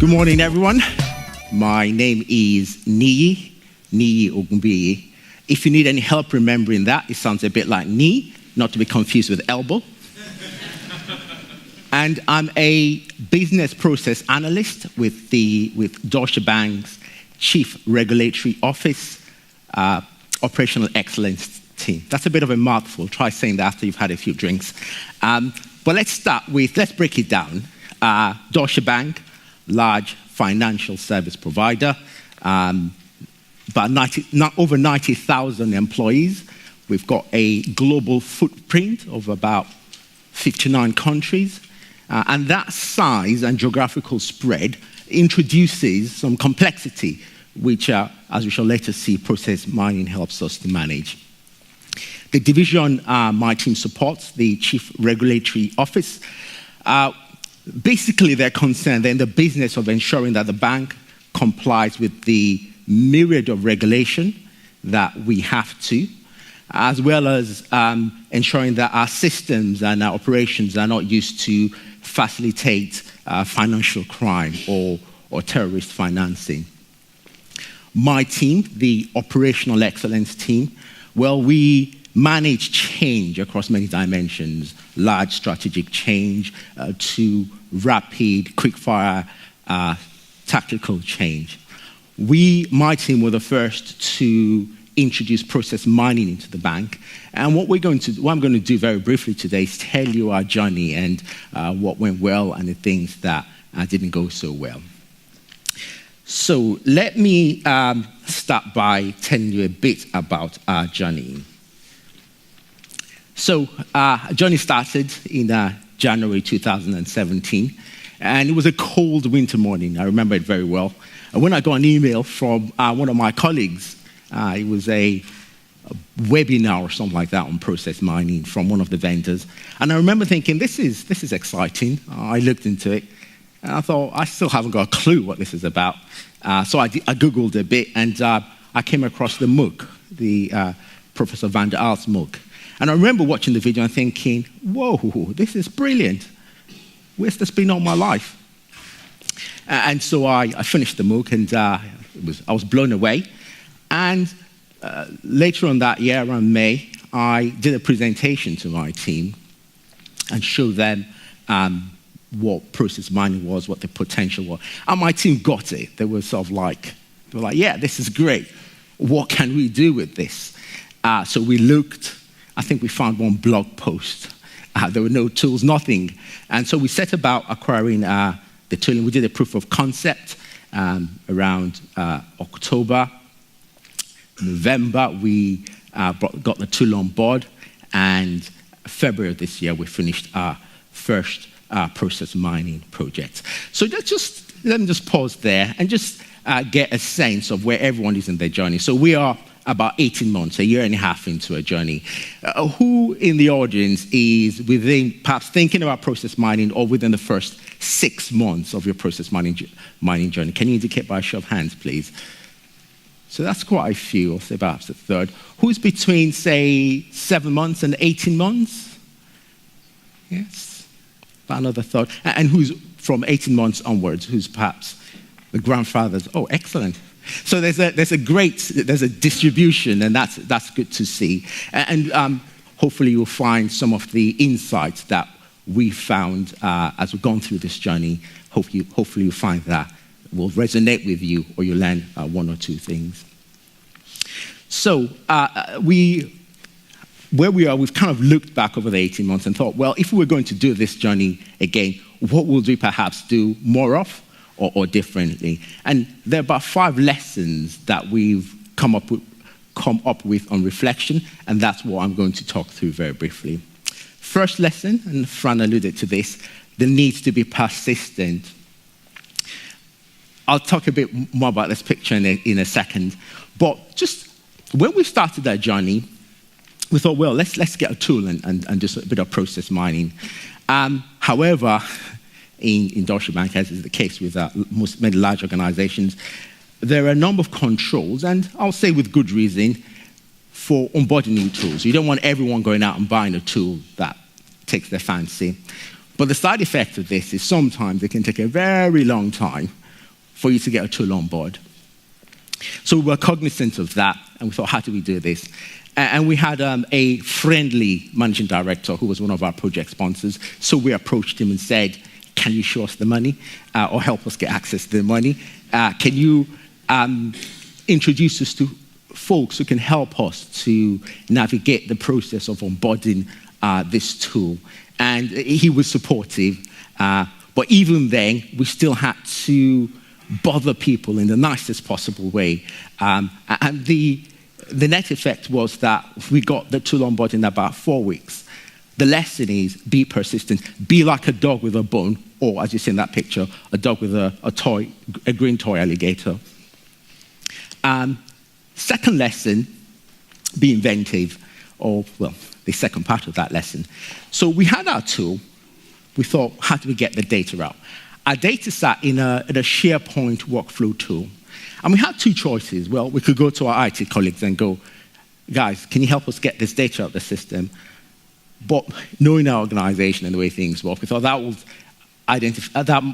Good morning, everyone. My name is Niyi Ogunbiyi. If you need any help remembering that, it sounds a bit like knee, not to be confused with elbow. And I'm a business process analyst with Deutsche Bank's Chief Regulatory Office, Operational Excellence team. That's a bit of a mouthful. Try saying that after you've had a few drinks. But let's break it down. Deutsche Bank, large financial service provider, over 90,000 employees. We've got a global footprint of about 59 countries. And that size and geographical spread introduces some complexity, which, as we shall later see, process mining helps us to manage. The division my team supports, the Chief Regulatory Office, basically they're concerned, they're in the business of ensuring that the bank complies with the myriad of regulation that we have to, as well as ensuring that our systems and our operations are not used to facilitate financial crime or terrorist financing. My team, the Operational Excellence team, well, we manage change across many dimensions, large strategic change to rapid, quickfire, tactical change. My team were the first to introduce process mining into the bank. And what I'm going to do very briefly today is tell you our journey and what went well and the things that didn't go so well. So let me start by telling you a bit about our journey. So our journey started in January 2017, and it was a cold winter morning. I remember it very well. And when I got an email from one of my colleagues, it was a webinar or something like that on process mining from one of the vendors. And I remember thinking, this is exciting. I looked into it, and I thought, I still haven't got a clue what this is about. So I Googled a bit, and I came across the MOOC, the Professor Van der Aal's MOOC. And I remember watching the video and thinking, whoa, this is brilliant. Where's this been all my life? And so I finished the MOOC, and I was blown away. And later on that year, around May, I did a presentation to my team and showed them what process mining was, what the potential was. And my team got it. They were like, yeah, this is great. What can we do with this? So we looked. I think we found one blog post. There were no tools, nothing. And so we set about acquiring the tooling. We did a proof of concept around October. November, we got the tool on board. And February of this year, we finished our first process mining project. So let me just pause there and just get a sense of where everyone is in their journey. So we are about 18 months, a year and a half into a journey. Who in the audience is perhaps thinking about process mining or within the first 6 months of your process mining journey? Can you indicate by a show of hands, please? So that's quite a few, I'll say perhaps a third. Who's between, say, 7 months and 18 months? Yes, about another third. And who's from 18 months onwards, who's perhaps the grandfathers? Oh, excellent. So there's a distribution, and that's good to see. And hopefully you'll find some of the insights that we found as we've gone through this journey. Hopefully you'll find that will resonate with you, or you'll learn one or two things. So where we are, we've kind of looked back over the 18 months and thought, well, if we were going to do this journey again, what would we perhaps do more of? Or differently. And there are about 5 lessons that we've come up with on reflection, and that's what I'm going to talk through very briefly. First lesson, and Fran alluded to this, the need to be persistent. I'll talk a bit more about this picture in a second, but just when we started that journey, we thought, well, let's get a tool and do a bit of process mining. However, in Deutsche Bank, as is the case with many large organizations, there are a number of controls, and I'll say with good reason, for onboarding new tools. You don't want everyone going out and buying a tool that takes their fancy. But the side effect of this is sometimes it can take a very long time for you to get a tool on board. So we were cognizant of that, and we thought, how do we do this? And we had a friendly managing director who was one of our project sponsors. So we approached him and said, can you show us the money or help us get access to the money? Can you introduce us to folks who can help us to navigate the process of onboarding this tool? And he was supportive. But even then, we still had to bother people in the nicest possible way. And the net effect was that we got the tool on board in about 4 weeks. The lesson is be persistent. Be like a dog with a bone, or as you see in that picture, a dog with a green toy alligator. Second lesson, be inventive, or, well, the second part of that lesson. So we had our tool. We thought, how do we get the data out? Our data sat in a SharePoint workflow tool. And we had two choices. Well, we could go to our IT colleagues and go, guys, can you help us get this data out of the system? But knowing our organization and the way things work, we thought that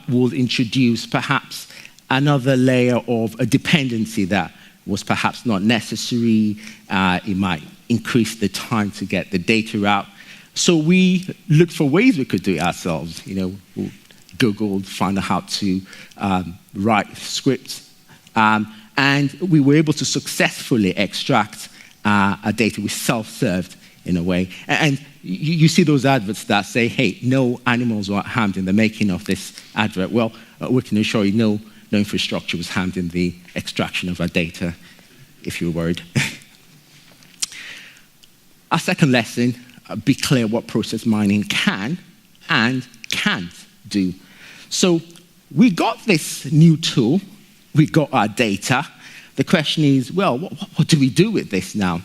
would introduce perhaps another layer of a dependency that was perhaps not necessary. It might increase the time to get the data out. So we looked for ways we could do it ourselves. We Googled, found out how to write scripts. And we were able to successfully extract our data. We self-served in a way. And you see those adverts that say, hey, no animals were harmed in the making of this advert. Well, we can assure you no infrastructure was harmed in the extraction of our data, if you're worried. Our second lesson, be clear what process mining can and can't do. So we got this new tool. We got our data. The question is, well, what do we do with this now?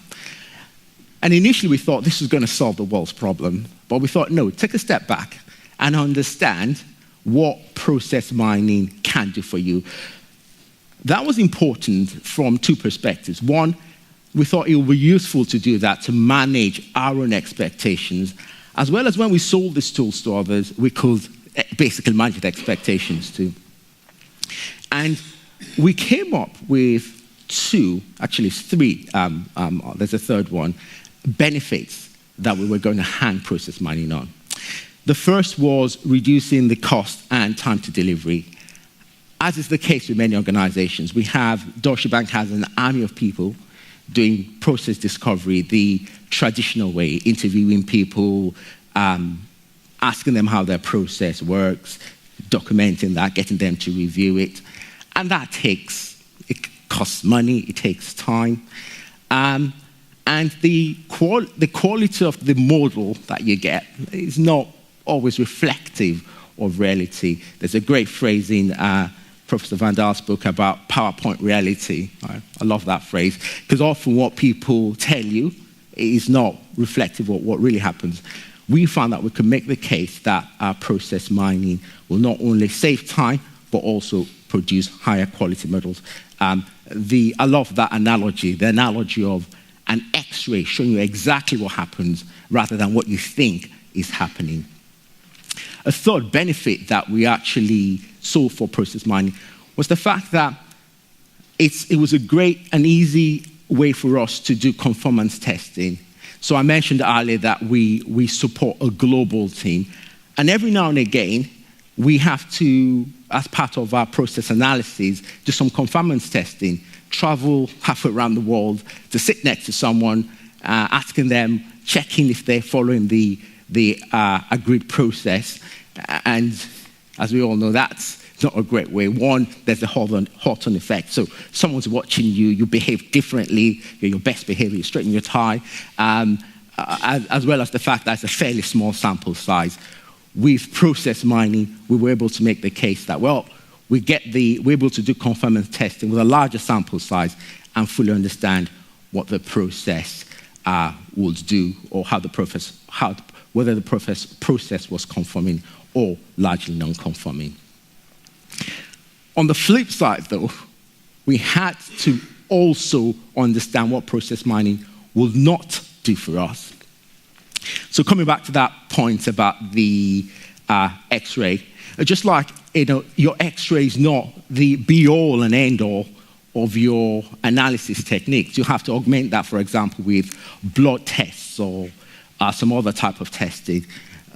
And initially we thought this was going to solve the world's problem. But we thought, no, take a step back and understand what process mining can do for you. That was important from two perspectives. One, we thought it would be useful to do that to manage our own expectations, as well as when we sold these tools to others, we could basically manage the expectations too. And we came up with three, there's a third one, benefits that we were going to hang process mining on. The first was reducing the cost and time to delivery. As is the case with many organizations, Deutsche Bank has an army of people doing process discovery the traditional way, interviewing people, asking them how their process works, documenting that, getting them to review it. And it costs money, it takes time. And the quality of the model that you get is not always reflective of reality. There's a great phrase in Professor Van Daal's book about PowerPoint reality. I love that phrase, because often what people tell you is not reflective of what really happens. We found that we could make the case that our process mining will not only save time, but also produce higher quality models. I love that analogy, the analogy of an X-ray showing you exactly what happens rather than what you think is happening. A third benefit that we actually saw for process mining was the fact that it was a great and easy way for us to do conformance testing. So I mentioned earlier that we support a global team. And every now and again, we have to, as part of our process analysis, do some conformance testing, travel halfway around the world to sit next to someone, asking them, checking if they're following the agreed process. And as we all know, that's not a great way. One, there's the Hawthorne effect. So someone's watching you, you behave differently, you're your best behavior, you straighten your tie, as well as the fact that it's a fairly small sample size. With process mining, we were able to make the case that, well, we're able to do conformance testing with a larger sample size and fully understand what the process would do, or whether the process was conforming or largely non-conforming. On the flip side, though, we had to also understand what process mining will not do for us. So coming back to that point about the X-ray, just like your X-ray is not the be-all and end-all of your analysis techniques. You have to augment that, for example, with blood tests or some other type of testing.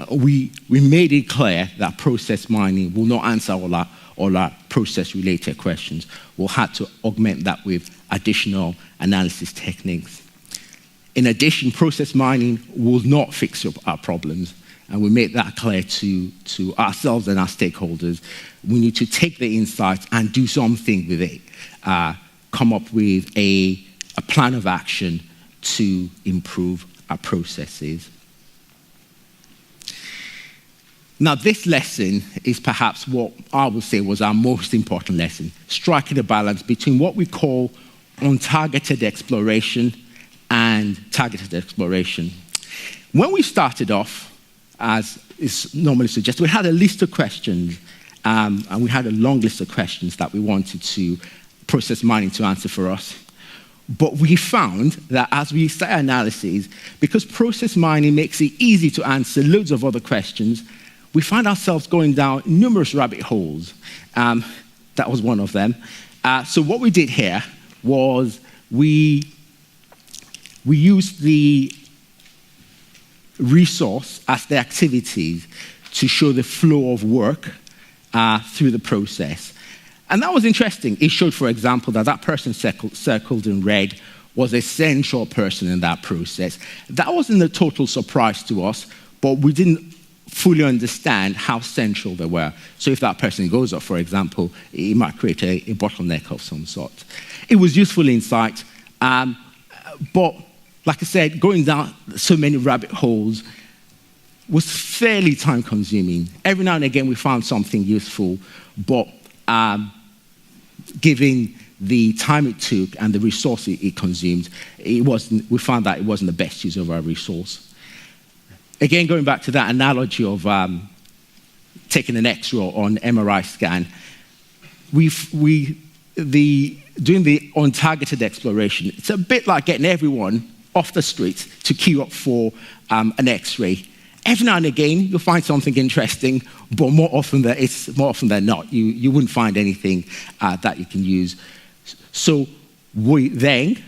We made it clear that process mining will not answer all our process-related questions. We'll have to augment that with additional analysis techniques. In addition, process mining will not fix our problems, and we made that clear to ourselves and our stakeholders. We need to take the insights and do something with it, come up with a plan of action to improve our processes. Now, this lesson is perhaps what I would say was our most important lesson, striking a balance between what we call untargeted exploration and targeted exploration. When we started off, as is normally suggested, we had a list of questions, and we had a long list of questions that we wanted to process mining to answer for us. But we found that as we started analyses, because process mining makes it easy to answer loads of other questions, we find ourselves going down numerous rabbit holes. That was one of them. So what we did here was we used the resource as the activities to show the flow of work through the process. And that was interesting. It showed, for example, that person circled in red was a central person in that process. That wasn't a total surprise to us, but we didn't fully understand how central they were. So if that person goes up, for example, it might create a bottleneck of some sort. It was useful insight, but like I said, going down so many rabbit holes was fairly time-consuming. Every now and again, we found something useful, but given the time it took and the resource it consumed, we found that it wasn't the best use of our resource. Again, going back to that analogy of taking an X-ray or an MRI scan, doing the untargeted exploration, it's a bit like getting everyone off the street to queue up for an X-ray. Every now and again, you'll find something interesting, but more often than not, you wouldn't find anything that you can use. So we then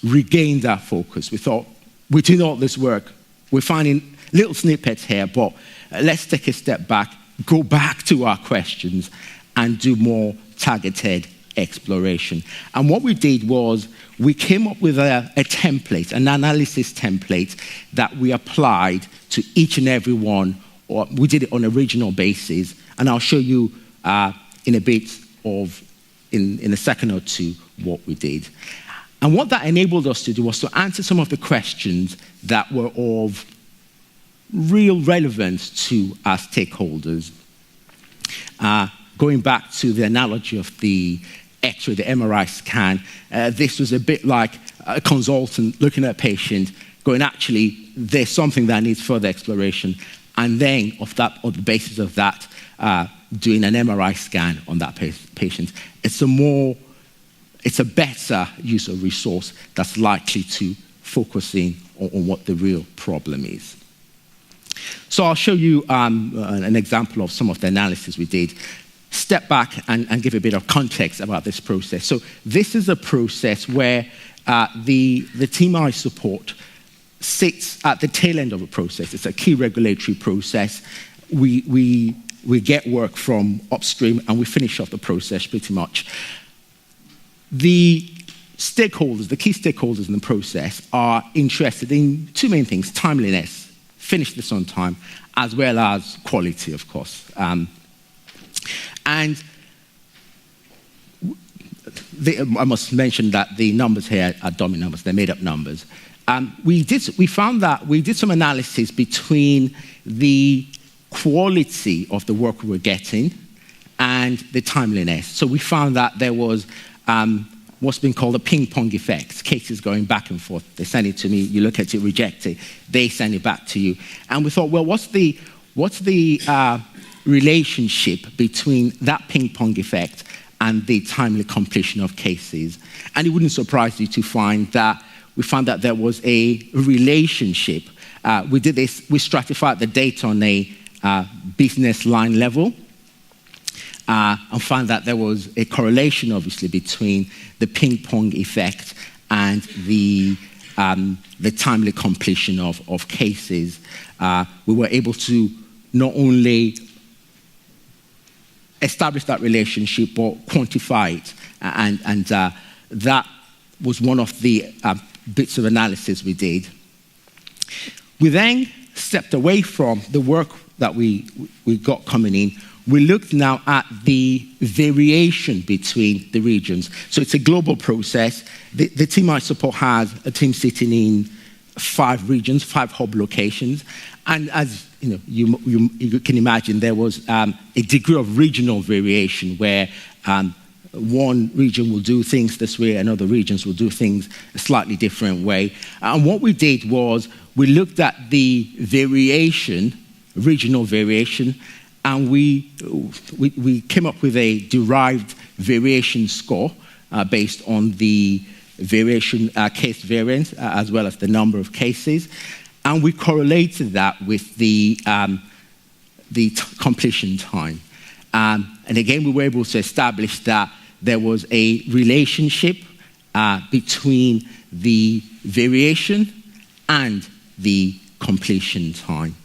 regained our focus. We thought, we're doing all this work. We're finding little snippets here, but let's take a step back, go back to our questions, and do more targeted exploration. And what we did was we came up with a template, an analysis template that we applied to each and every one, or we did it on a regional basis. And I'll show you in a second or two what we did. And what that enabled us to do was to answer some of the questions that were of real relevance to our stakeholders. Going back to the analogy of the X-ray, the MRI scan, this was a bit like a consultant looking at a patient, going, actually, there's something that needs further exploration, and then on the basis of that, doing an MRI scan on that patient. It's a better use of resource that's likely to focus in on what the real problem is. So I'll show you an example of some of the analysis we did. Step back and give a bit of context about this process. So this is a process where the team I support sits at the tail end of a process. It's a key regulatory process. We get work from upstream and we finish off the process pretty much. The stakeholders, the key stakeholders in the process, are interested in two main things: timeliness, finish this on time, as well as quality, of course. And I must mention that the numbers here are dummy numbers; they're made-up numbers. We found that we did some analysis between the quality of the work we were getting and the timeliness. So we found that there was what's been called a ping-pong effect, cases going back and forth. They send it to me, you look at it, reject it, they send it back to you. And we thought, well, what's the relationship between that ping-pong effect and the timely completion of cases? And it wouldn't surprise you to find that we found that there was a relationship. We did this, we stratified the data on a business line level, and found that there was a correlation, obviously, between the ping-pong effect and the timely completion of cases. We were able to not only establish that relationship, but quantify it. And that was one of the bits of analysis we did. We then stepped away from the work that we got coming in. We looked now at the variation between the regions. So it's a global process. The team I support has a team sitting in 5 regions, 5 hub locations. And as you can imagine, there was a degree of regional variation where one region will do things this way and other regions will do things a slightly different way. And what we did was we looked at the variation, regional variation, and we came up with a derived variation score based on the variation case variance as well as the number of cases. And we correlated that with the completion time. And again, we were able to establish that there was a relationship between the variation and the completion time.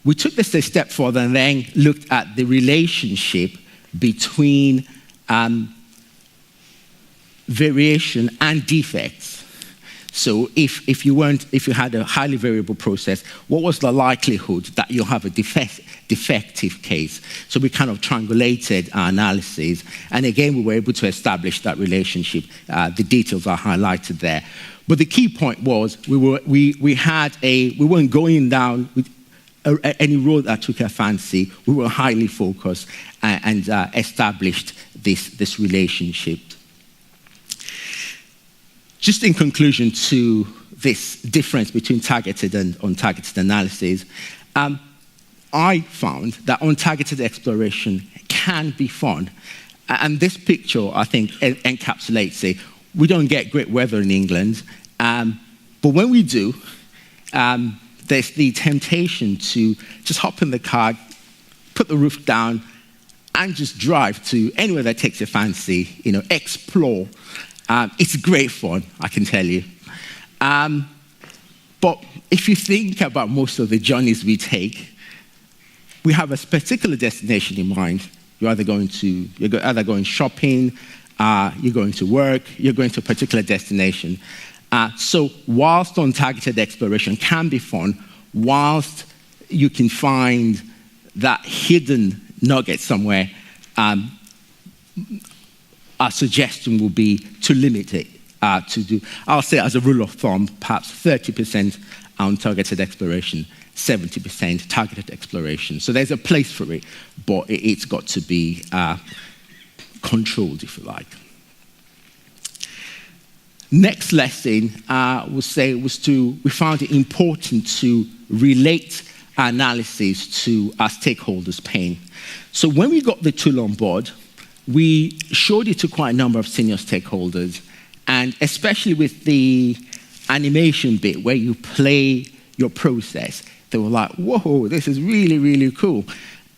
We took this a step further and then looked at the relationship between variation and defects. So if you had a highly variable process, what was the likelihood that you'll have a defective case? So we kind of triangulated our analyses, and again we were able to establish that relationship. The details are highlighted there, but the key point was we weren't going down with any road that took our fancy. We were highly focused and established this relationship. Just in conclusion to this difference between targeted and untargeted analysis, I found that untargeted exploration can be fun. And this picture, I think, encapsulates it. We don't get great weather in England, but when we do, there's the temptation to just hop in the car, put the roof down, and just drive to anywhere that takes your fancy, explore. It's great fun, I can tell you. But if you think about most of the journeys we take, we have a particular destination in mind. You're either going shopping, you're going to work, you're going to a particular destination. So whilst untargeted exploration can be fun, whilst you can find that hidden nugget somewhere, our suggestion will be to limit it to do, I'll say as a rule of thumb, perhaps 30% untargeted exploration, 70% targeted exploration. So there's a place for it, but it's got to be controlled, if you like. Next lesson we found it important to relate our analysis to our stakeholders' pain. So when we got the tool on board, we showed it to quite a number of senior stakeholders, and especially with the animation bit where you play your process, they were like, whoa, this is really, really cool.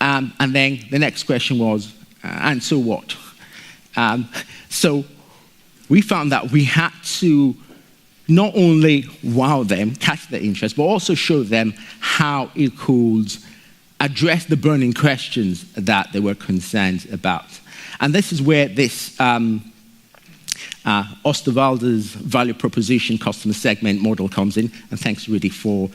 And then the next question was, and so what? So we found that we had to not only wow them, catch their interest, but also show them how it could address the burning questions that they were concerned about. And this is where this Osterwalder's value proposition customer segment model comes in. And thanks, Rudy, for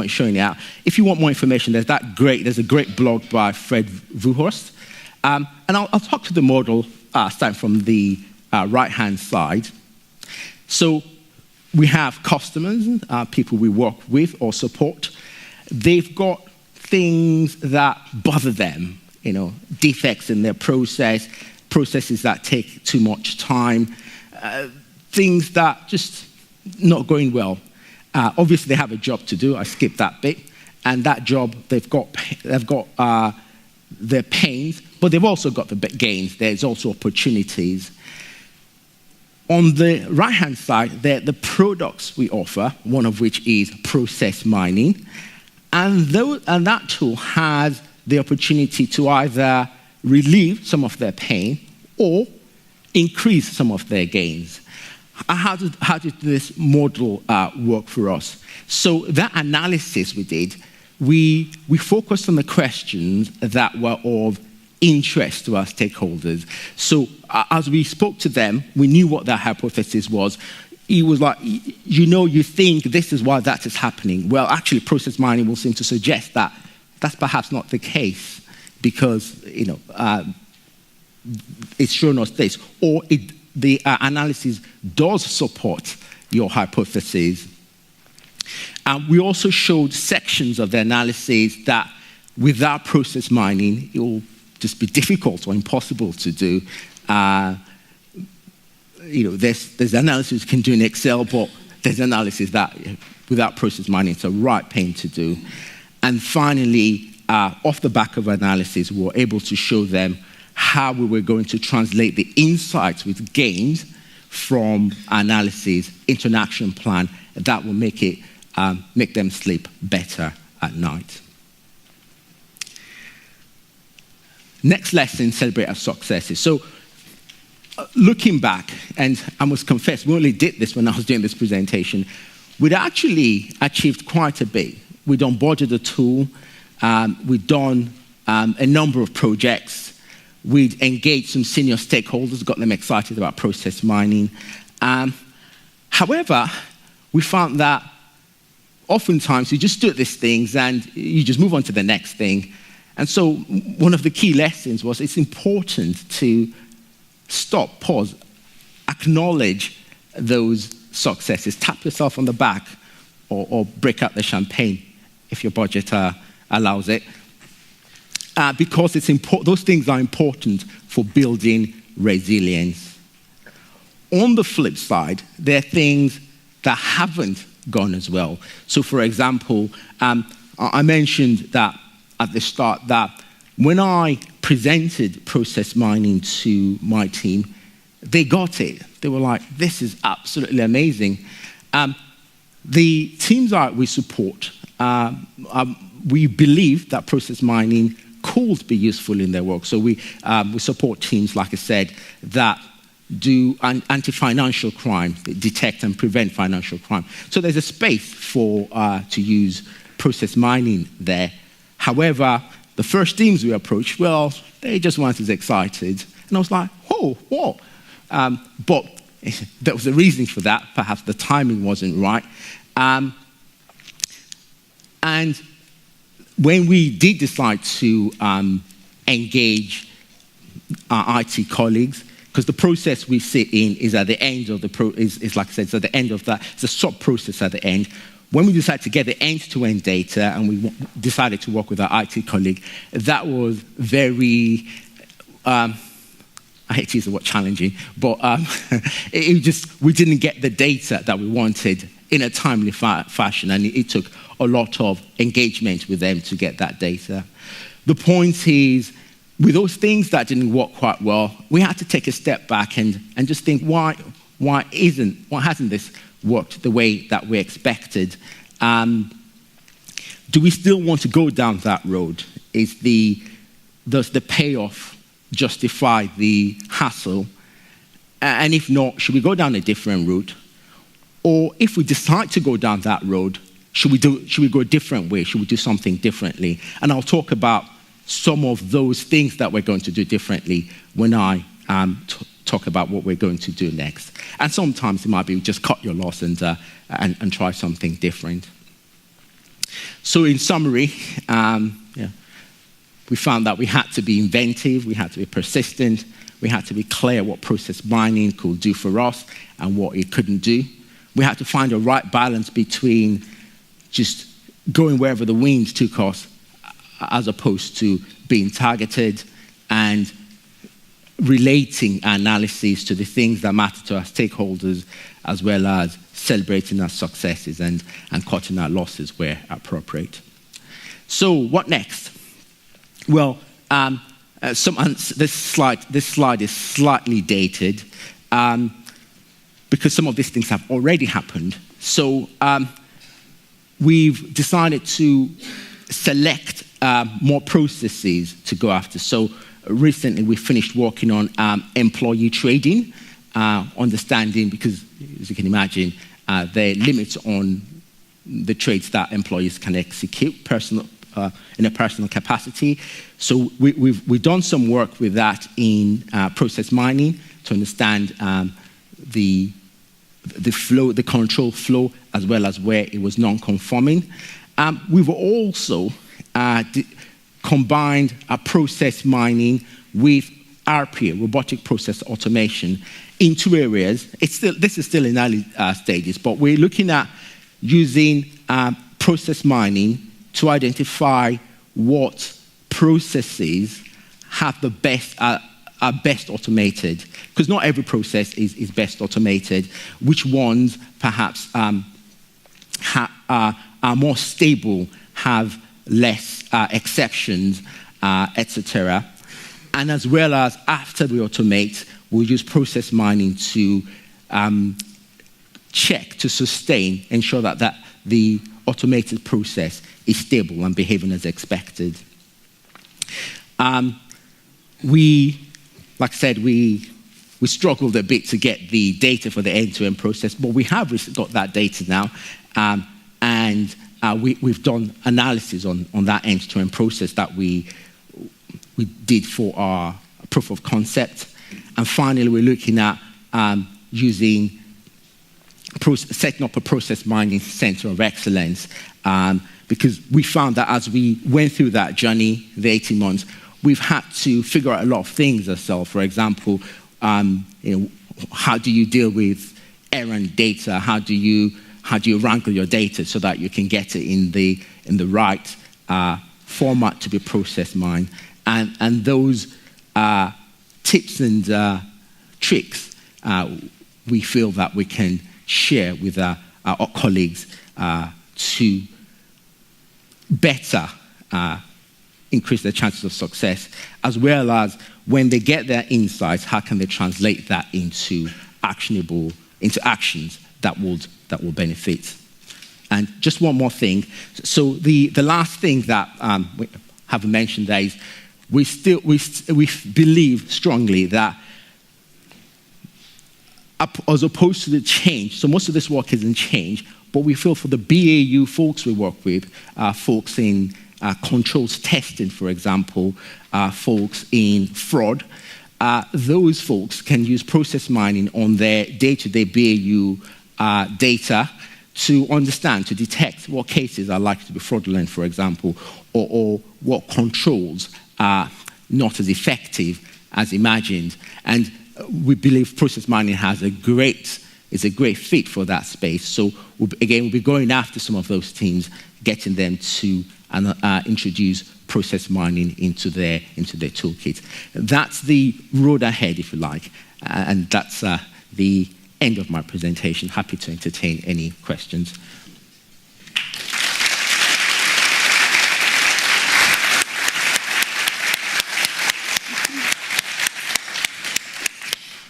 showing it out. If you want more information, there's a great blog by Fred Vuhorst. And I'll talk to the model starting from the right-hand side. So we have customers, people we work with or support. They've got things that bother them, defects in their processes that take too much time, things that just not going well. Obviously, they have a job to do. I skipped that bit. And that job, they've got their pains, but they've also got the gains. There's also opportunities. On the right-hand side, they're the products we offer, one of which is process mining. And that tool has the opportunity to either relieve some of their pain or increase some of their gains. How did this model work for us? So that analysis we did, we focused on the questions that were of interest to our stakeholders. So as we spoke to them, we knew what their hypothesis was. It was like, you think this is why that is happening. Well, actually, process mining will seem to suggest that that's perhaps not the case because, it's shown us this. Or the analysis does support your hypothesis. We also showed sections of the analysis that without process mining, it will just be difficult or impossible to do. There's analysis you can do in Excel, but there's analysis that without process mining, it's a right pain to do. And finally, off the back of analysis, we were able to show them how we were going to translate the insights with gains from analysis into an action plan that will make them sleep better at night. Next lesson, celebrate our successes. So looking back, and I must confess, we only did this when I was doing this presentation, we'd actually achieved quite a bit. We'd onboarded a tool, we'd done a number of projects, we'd engaged some senior stakeholders, got them excited about process mining. However, we found that oftentimes you just do these things and you just move on to the next thing. And so one of the key lessons was it's important to stop, pause, acknowledge those successes, tap yourself on the back or break out the champagne if your budget allows it. Because it's those things are important for building resilience. On the flip side, there are things that haven't gone as well. So for example, I mentioned that at the start that when I presented process mining to my team, they got it. They were like, this is absolutely amazing. The teams that we support, we believe that process mining could be useful in their work. So we support teams, like I said, that do anti-financial crime, detect and prevent financial crime. So there's a space to use process mining there. However, the first teams we approached, well, they just weren't as excited. And I was like, whoa. But there was a reason for that. Perhaps the timing wasn't right. And when we did decide to engage our IT colleagues, because the process we sit in is at the end of is like I said, it's at the end of that. It's a sub-process at the end. When we decided to get the end-to-end data and we decided to work with our IT colleague, that was very, I hate to use the word challenging, but we didn't get the data that we wanted in a timely fashion, and it took a lot of engagement with them to get that data. The point is, with those things that didn't work quite well, we had to take a step back and just think, why hasn't this worked the way that we expected? Do we still want to go down that road? Does the payoff justify the hassle? And if not, should we go down a different route? Or if we decide to go down that road, should we go a different way? Should we do something differently? And I'll talk about some of those things that we're going to do differently when I talk about what we're going to do next. And sometimes it might be just cut your loss and try something different. So in summary, we found that we had to be inventive, we had to be persistent, we had to be clear what process mining could do for us and what it couldn't do. We had to find a right balance between just going wherever the wind took us as opposed to being targeted and relating analyses to the things that matter to our stakeholders, as well as celebrating our successes and cutting our losses where appropriate. So what next? Well, this slide is slightly dated. because some of these things have already happened. So we've decided to select more processes to go after. So recently we finished working on employee trading, understanding, because as you can imagine, there are limits on the trades that employees can execute in a personal capacity. So we've done some work with that in process mining to understand the flow, the control flow, as well as where it was non-conforming. We've also combined process mining with RPA, robotic process automation, in 2 areas. This is still in early stages, but we're looking at using process mining to identify what processes have the best, are best automated, because not every process is best automated. Which ones perhaps are more stable, have less exceptions, etc. And as well as after we automate, we'll use process mining to check, to sustain, ensure that the automated process is stable and behaving as expected. Like I said, we struggled a bit to get the data for the end-to-end process, but we have got that data now, and we've done analysis on that end-to-end process that we did for our proof of concept. And finally, we're looking at setting up a process mining center of excellence, because we found that as we went through that journey, the 18 months, we've had to figure out a lot of things ourselves. For example, how do you deal with errant data? How do you wrangle your data so that you can get it in the right format to be process mined? And those tips and tricks we feel that we can share with our colleagues to better increase their chances of success, as well as when they get their insights, how can they translate that into actions that will benefit. And just one more thing. So the last thing that we haven't mentioned there is we believe strongly that as opposed to the change, so most of this work isn't change, but we feel for the BAU folks we work with, folks in controls testing, for example, folks in fraud, those folks can use process mining on their day-to-day BAU data to understand, to detect what cases are likely to be fraudulent, for example, or what controls are not as effective as imagined. And we believe process mining is a great fit for that space. So we'll be going after some of those teams, getting them to introduce process mining into their toolkit. That's the road ahead, if you like, and that's the end of my presentation. Happy to entertain any questions.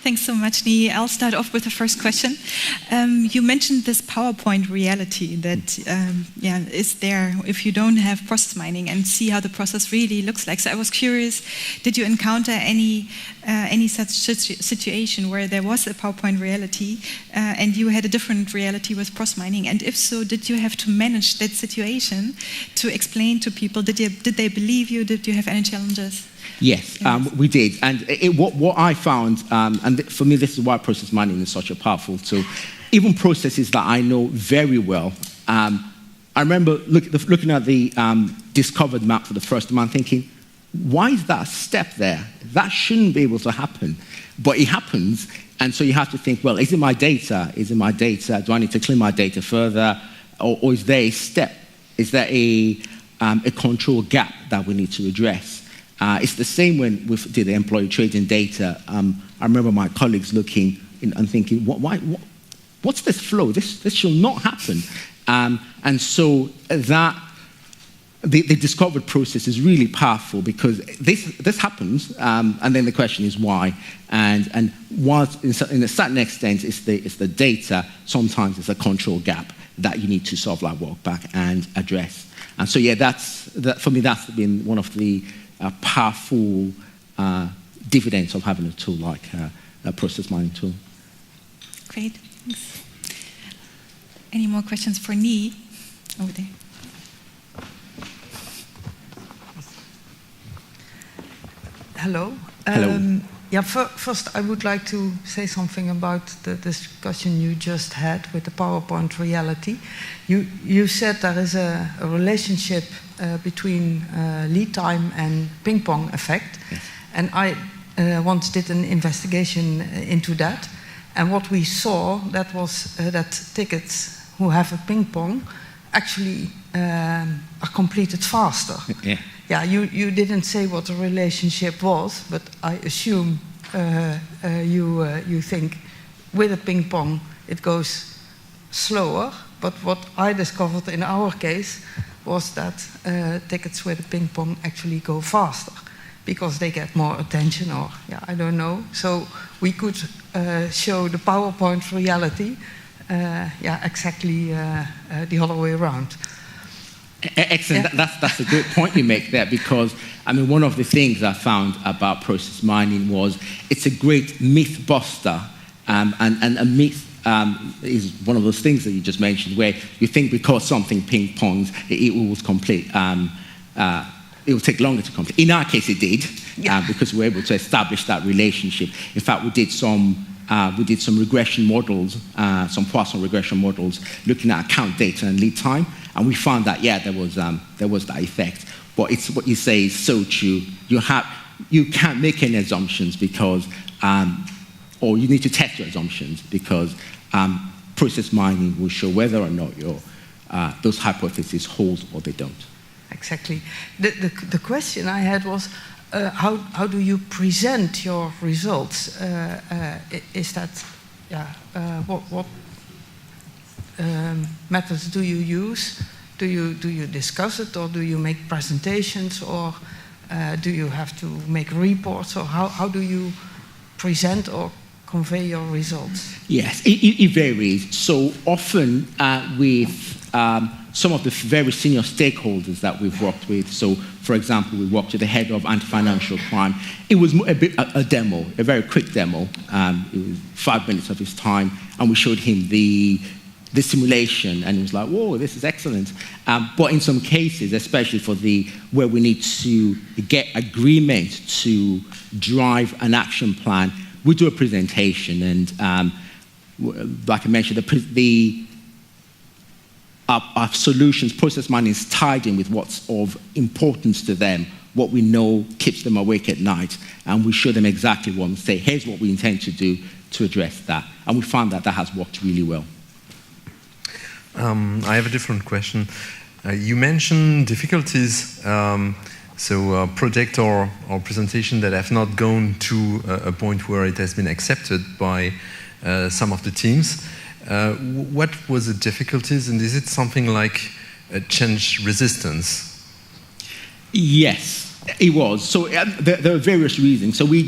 Thanks so much, Niyi. I'll start off with the first question. You mentioned this PowerPoint reality that is there if you don't have process mining and see how the process really looks like. So I was curious, did you encounter any such situation where there was a PowerPoint reality and you had a different reality with process mining? And if so, did you have to manage that situation to explain to people? Did they believe you? Did you have any challenges? Yes, we did. And what I found, and for me, this is why process mining is such a powerful tool. Even processes that I know very well, I remember looking at the discovered map for the first time and thinking, why is that step there? That shouldn't be able to happen. But it happens, and so you have to think, well, is it my data? Is it my data? Do I need to clean my data further? Or is there a step? Is there a control gap that we need to address? It's the same when we did the employee trading data. I remember my colleagues looking and thinking, what's this flow? This should not happen. And so that the discovered process is really powerful because this happens, and then the question is why. And whilst in a certain extent it's the data, sometimes it's a control gap that you need to sort of like walk back and address. And so for me that's been one of the powerful dividends of having a tool like a process mining tool. Great, thanks. Any more questions for Niyi over there? Hello. Hello. First I would like to say something about the discussion you just had with the PowerPoint reality. You said there is a relationship between lead time and ping pong effect. Yes. And I once did an investigation into that. And what we saw that was that tickets who have a ping pong actually are completed faster. Yeah. Yeah, you didn't say what the relationship was, but I assume you think with a ping pong it goes slower. But what I discovered in our case was that tickets with a ping pong actually go faster because they get more attention, or I don't know. So we could show the PowerPoint reality, exactly the other way around. Excellent. Yeah. That's a good point you make there, because I mean one of the things I found about process mining was it's a great myth buster, and a myth is one of those things that you just mentioned where you think because something ping pongs it will complete. It will take longer to complete. In our case, it did, because we were able to establish that relationship. In fact, we did some regression models, some Poisson regression models, looking at account data and lead time, and we found that there was that effect. But it's what you say is so true. You can't make any assumptions because, or you need to test your assumptions because process mining will show whether or not those hypotheses hold or they don't. Exactly. The question I had was, how do you present your results? Is that, what methods do you use? Do you discuss it, or do you make presentations, or do you have to make reports, or how do you present or convey your results? Yes, it varies. So often with some of the very senior stakeholders that we've worked with. So, for example, we worked with the head of anti-financial crime. It was a demo, a very quick demo. It was 5 minutes of his time, and we showed him the simulation, and he was like, "Whoa, this is excellent." But in some cases, especially where we need to get agreement to drive an action plan, we do a presentation, and like I mentioned, our solutions, process mining is tied in with what's of importance to them, what we know keeps them awake at night, and we show them exactly what we say, here's what we intend to do to address that. And we found that has worked really well. I have a different question. You mentioned difficulties, project or presentation that have not gone to a point where it has been accepted by some of the teams. What was the difficulties, and is it something like a change resistance? Yes, it was. So there are various reasons. So we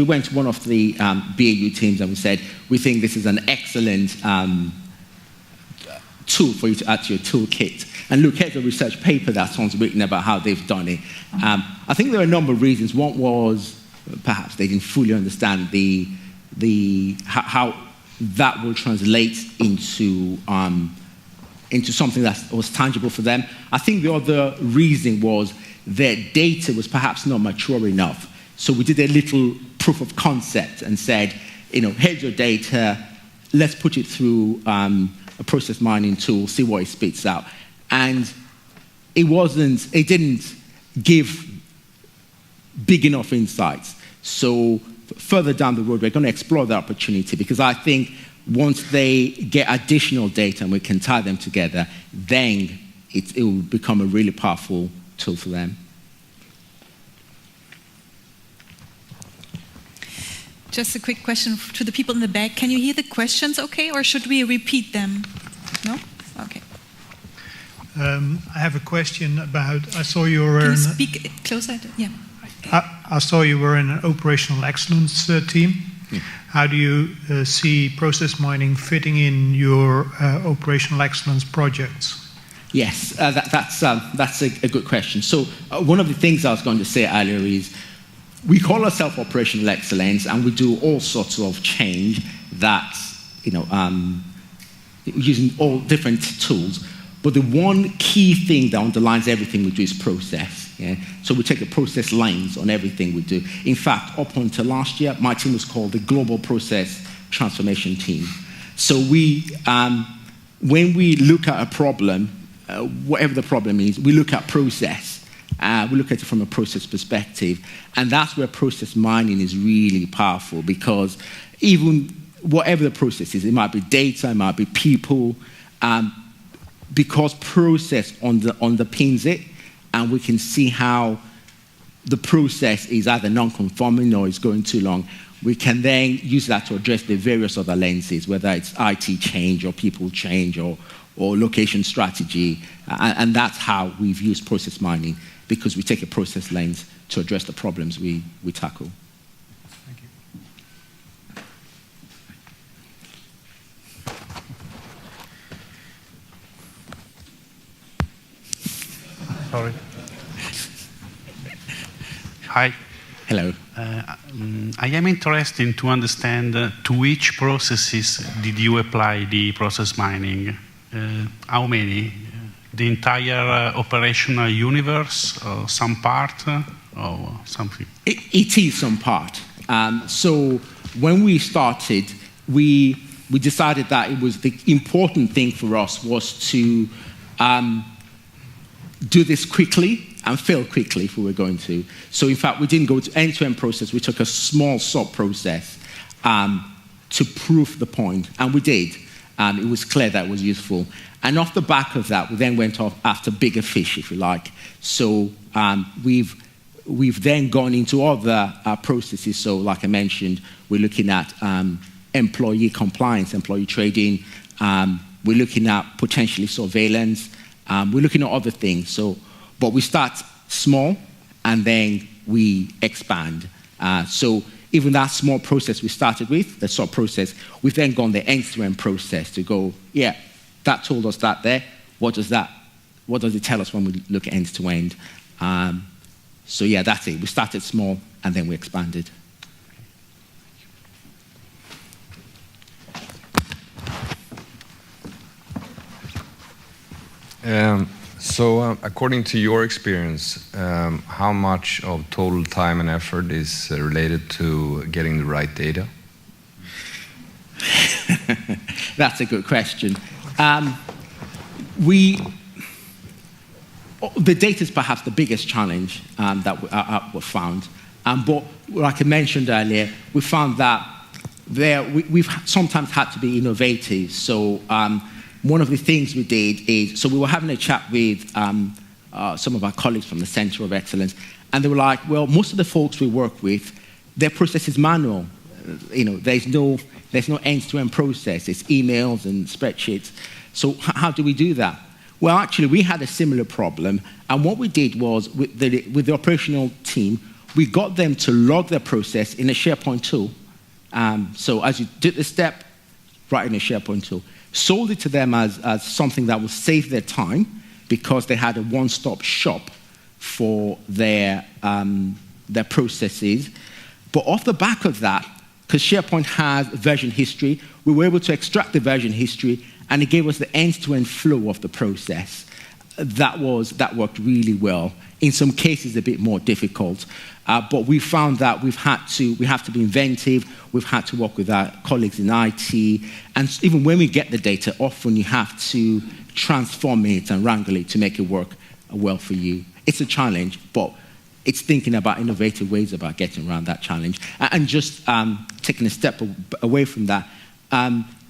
went to one of the BAU teams and we said, we think this is an excellent tool for you to add to your toolkit. And look, here's a research paper that someone's written about how they've done it. I think there are a number of reasons. One was perhaps they didn't fully understand how that will translate into something that was tangible for them. I think the other reason was their data was perhaps not mature enough. So we did a little proof of concept and said, here's your data, let's put it through a process mining tool, see what it spits out. And it didn't give big enough insights. So further down the road, we're going to explore that opportunity, because I think once they get additional data and we can tie them together, then it will become a really powerful tool for them. Just a quick question to the people in the back. Can you hear the questions okay, or should we repeat them? No? Okay. I have a question about, I saw you were Can you speak closer? Yeah. I saw you were in an operational excellence team. Yeah. How do you see process mining fitting in your operational excellence projects? Yes, that's a good question. So one of the things I was going to say earlier is we call ourselves operational excellence, and we do all sorts of change that, using all different tools. But the one key thing that underlines everything we do is process. Yeah? So we take a process lens on everything we do. In fact, up until last year, my team was called the Global Process Transformation Team. So when we look at a problem, whatever the problem is, we look at process. We look at it from a process perspective. And that's where process mining is really powerful, because even whatever the process is, it might be data, it might be people, because process underpins it, and we can see how the process is either non-conforming or is going too long, we can then use that to address the various other lenses, whether it's IT change or people change or location strategy. And that's how we've used process mining, because we take a process lens to address the problems we tackle. Thank you. Sorry. Hi. Hello. I am interested to understand to which processes did you apply the process mining? How many? The entire operational universe, or some part, or something? It is some part. So when we started, we decided that it was the important thing for us was to do this quickly and fail quickly if we were going to. So in fact, we didn't go to end-to-end process. We took a small sub-process to prove the point, and we did. It was clear that it was useful. And off the back of that, we then went off after bigger fish, if you like. So we've then gone into other processes. So like I mentioned, we're looking at employee compliance, employee trading. We're looking at potentially surveillance. We're looking at other things. So, but we start small and then we expand. So even that small process we started with, the sub process, we've then gone the end-to-end process to go, yeah, that told us that there. What does it tell us when we look at end-to-end? So yeah, that's it. We started small and then we expanded. So according to your experience, how much of total time and effort is related to getting the right data? That's a good question. The data is perhaps the biggest challenge that we found. But like I mentioned earlier, we found that we've sometimes had to be innovative. So one of the things we did is, so we were having a chat with some of our colleagues from the Center of Excellence, and they were like, well, most of the folks we work with, their process is manual. There's no end-to-end process. It's emails and spreadsheets. So how do we do that? Well, actually, we had a similar problem, and what we did was, with the operational team, we got them to log their process in a SharePoint tool. So as you did the step, right in a SharePoint tool. Sold it to them as something that would save their time, because they had a one-stop shop for their processes. But off the back of that, because SharePoint has version history, we were able to extract the version history, and it gave us the end-to-end flow of the process. That worked really well. In some cases, a bit more difficult. But we found that we have to be inventive. We've had to work with our colleagues in IT. And even when we get the data, often you have to transform it and wrangle it to make it work well for you. It's a challenge, but it's thinking about innovative ways about getting around that challenge. And just taking a step away from that,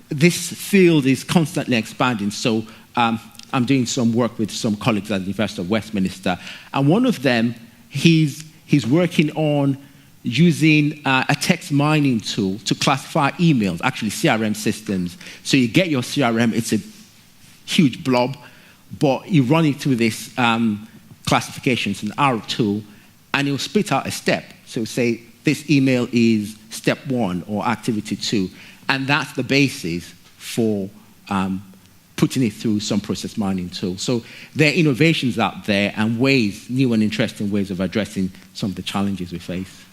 this field is constantly expanding. So I'm doing some work with some colleagues at the University of Westminster. And one of them, he's working on using a text mining tool to classify emails, actually CRM systems. So you get your CRM, it's a huge blob, but you run it through this classifications, an R tool, and it will spit out a step. So say this email is step 1 or activity 2, and that's the basis for putting it through some process mining tool. So there are innovations out there and ways, new and interesting ways of addressing some of the challenges we face.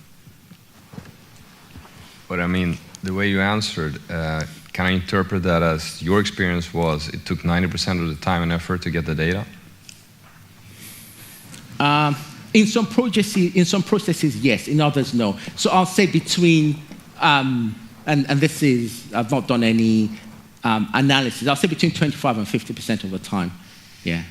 But I mean, the way you answered, can I interpret that as your experience was it took 90% of the time and effort to get the data? In some processes, yes. In others, no. So I'll say between, and this is, I've not done any analysis. I'll say between 25 and 50% of the time. Yeah.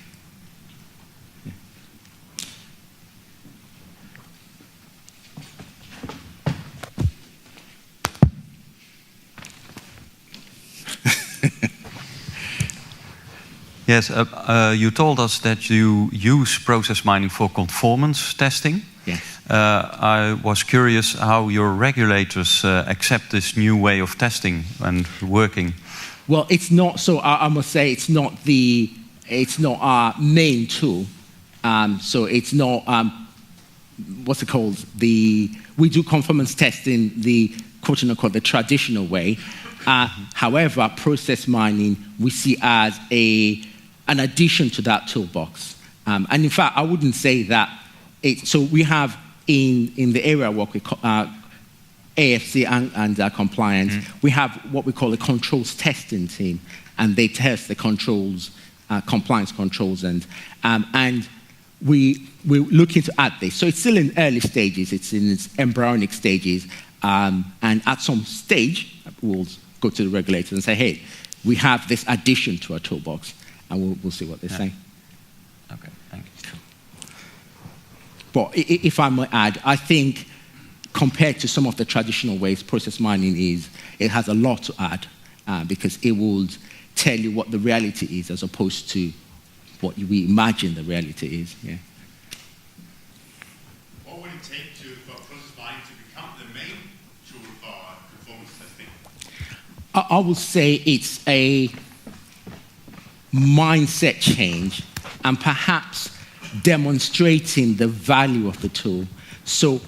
Yes, you told us that you use process mining for conformance testing. Yes. I was curious how your regulators accept this new way of testing and working. Well, it's not. So I must say, it's not our main tool. So it's not. What's it called? We do conformance testing the quote unquote the traditional way. However, process mining we see as an addition to that toolbox. And in fact, I wouldn't say that. So we have in the area I work with AFC and compliance, we have what we call a controls testing team, and they test the controls, compliance controls, and we're looking to add this. So it's still in early stages, it's in its embryonic stages, and at some stage, we'll go to the regulators and say, hey, we have this addition to our toolbox, and we'll see what they say. Okay, thank you. But if I might add, I think compared to some of the traditional ways, process mining it has a lot to add because it will tell you what the reality is as opposed to what we imagine the reality is. Yeah. What would it take for process mining to become the main tool for conformance testing? I would say it's a mindset change and perhaps demonstrating the value of the tool. So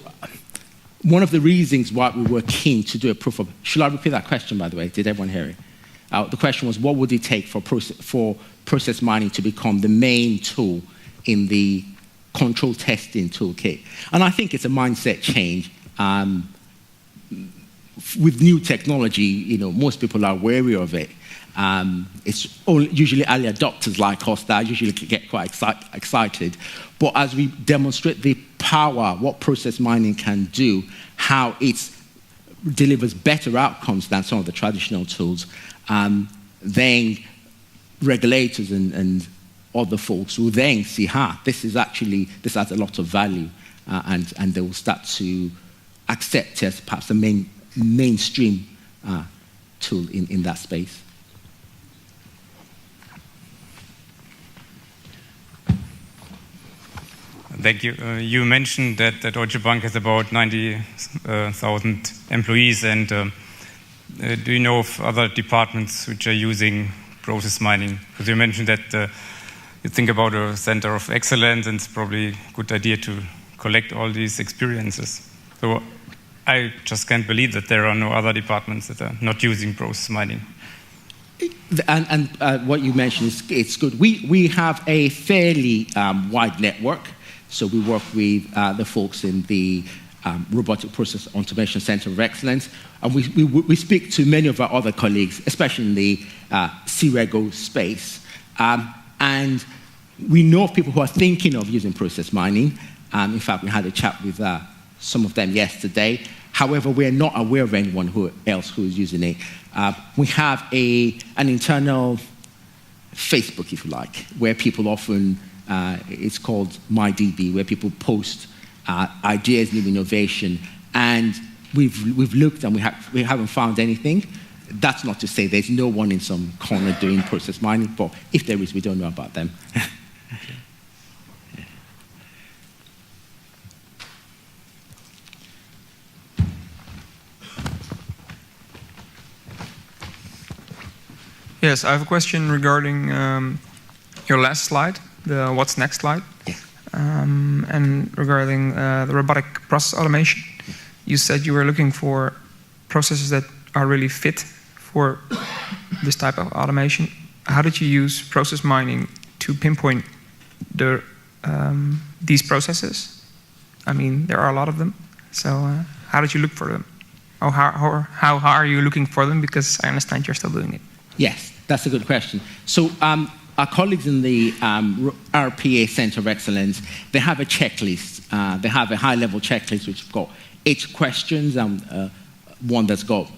one of the reasons why we were keen to do a proof of... Should I repeat that question, by the way? Did everyone hear it? The question was, what would it take for process mining to become the main tool in the control testing toolkit? And I think it's a mindset change. With new technology, most people are wary of it. It's usually early adopters like us that usually get quite excited. But as we demonstrate the power, what process mining can do, how it delivers better outcomes than some of the traditional tools, then regulators and other folks will then see, this has a lot of value, and they will start to accept it as perhaps a mainstream tool in that space. Thank you. You mentioned that the Deutsche Bank has about 90,000 employees, and do you know of other departments which are using process mining? Because you mentioned that you think about a center of excellence, and it's probably a good idea to collect all these experiences. So I just can't believe that there are no other departments that are not using process mining. And what you mentioned it's good. We have a fairly wide network. So we work with the folks in the Robotic Process Automation Center of Excellence. And we speak to many of our other colleagues, especially in the CREGO space. And we know of people who are thinking of using process mining. In fact, we had a chat with some of them yesterday. However, we're not aware of anyone else who is using it. We have an internal Facebook, if you like, where people often... it's called MyDB, where people post ideas, new innovation, and we've looked and we haven't found anything. That's not to say there's no one in some corner doing process mining, but if there is, we don't know about them. Yes, I have a question regarding your last slide, the what's next slide, and regarding the robotic process automation, you said you were looking for processes that are really fit for this type of automation. How did you use process mining to pinpoint these processes? I mean, there are a lot of them. So how did you look for them? Or how are you looking for them? Because I understand you're still doing it. Yes, that's a good question. So our colleagues in the RPA Center of Excellence, they have a checklist. They have a high-level checklist which has got 8 questions and one that's got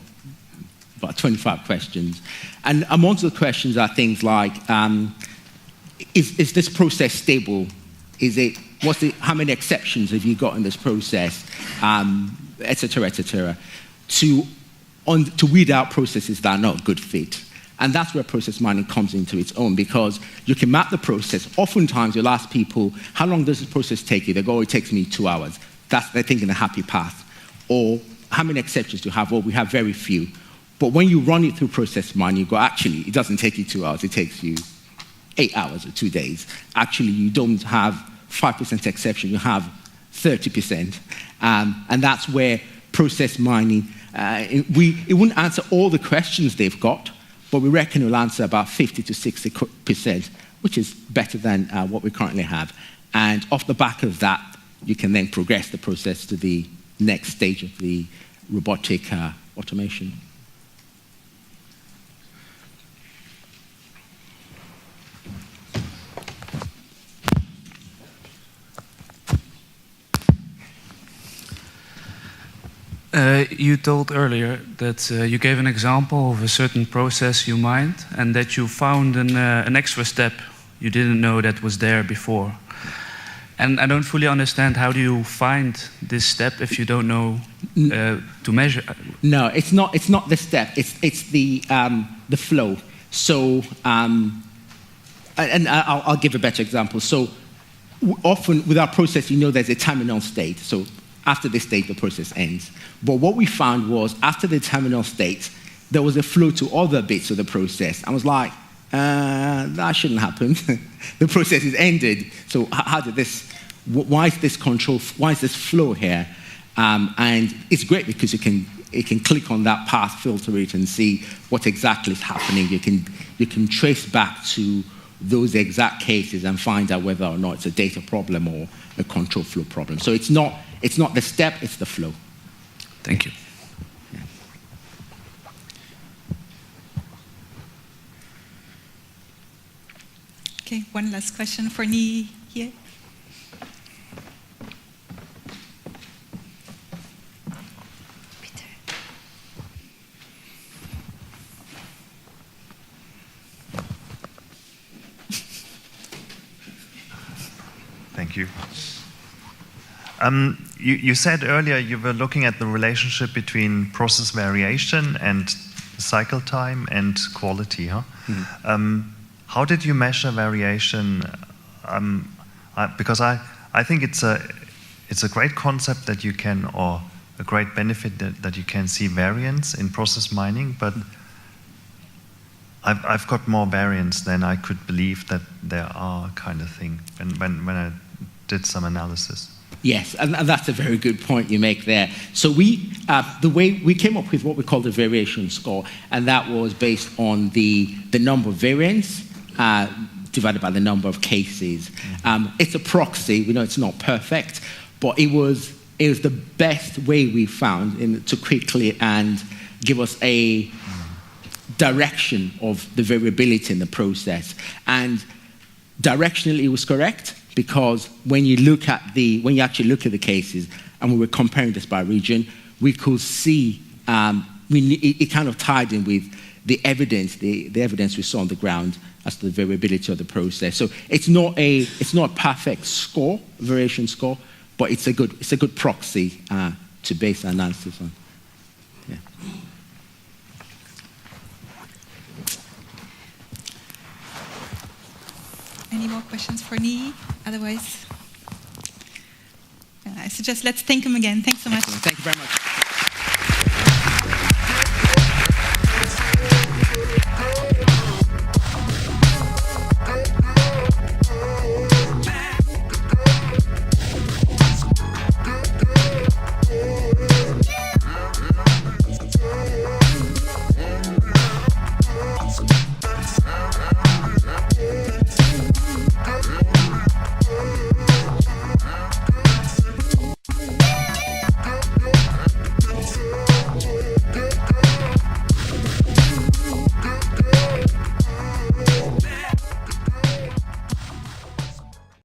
about 25 questions. And amongst the questions are things like, is this process stable? How many exceptions have you got in this process? Et cetera, to weed out processes that are not a good fit. And that's where process mining comes into its own, because you can map the process. Oftentimes, you'll ask people, how long does this process take you? They go, it takes me 2 hours. They're thinking a happy path. Or, how many exceptions do you have? Well, we have very few. But when you run it through process mining, you go, actually, it doesn't take you 2 hours. It takes you 8 hours or 2 days. Actually, you don't have 5% exception. You have 30%. And that's where process mining, it wouldn't answer all the questions they've got, but we reckon it will answer about 50 to 60%, which is better than what we currently have. And off the back of that, you can then progress the process to the next stage of the robotic automation. You told earlier that you gave an example of a certain process you mined and that you found an extra step you didn't know that was there before. And I don't fully understand, how do you find this step if you don't know to measure? No, it's not the step. It's the flow. So, and I'll give a better example. So, often with our process, you know there's a terminal state. So, after this state, the process ends. But what we found was, after the terminal state, there was a flow to other bits of the process. I was like, that shouldn't happen. The process is ended. So how did this, why is this control, why is this flow here? And it's great because it can click on that path, filter it, and see what exactly is happening. You can trace back to those exact cases and find out whether or not it's a data problem or a control flow problem. So it's not the step, it's the flow. Thank you. Yeah. Okay, one last question for Niyi here. Thank you. You said earlier you were looking at the relationship between process variation and cycle time and quality. Huh? Mm-hmm. How did you measure variation? Because I think it's a great concept that you can, or a great benefit that you can see variance in process mining, but I've got more variance than I could believe that there are, kind of thing, when I did some analysis. Yes, and that's a very good point you make there. So the way we came up with what we call the variation score, and that was based on the number of variants divided by the number of cases. It's a proxy. We know it's not perfect, but it was the best way we found to quickly and give us a direction of the variability in the process. And directionally, it was correct, because when you actually look at the cases, and we were comparing this by region, we could see it kind of tied in with the evidence we saw on the ground as to the variability of the process. So it's not a perfect score, variation score, but it's a good proxy to base our analysis on. Yeah. Any more questions for Niyi? Otherwise, I suggest let's thank him again. Thanks so much. Thank you very much.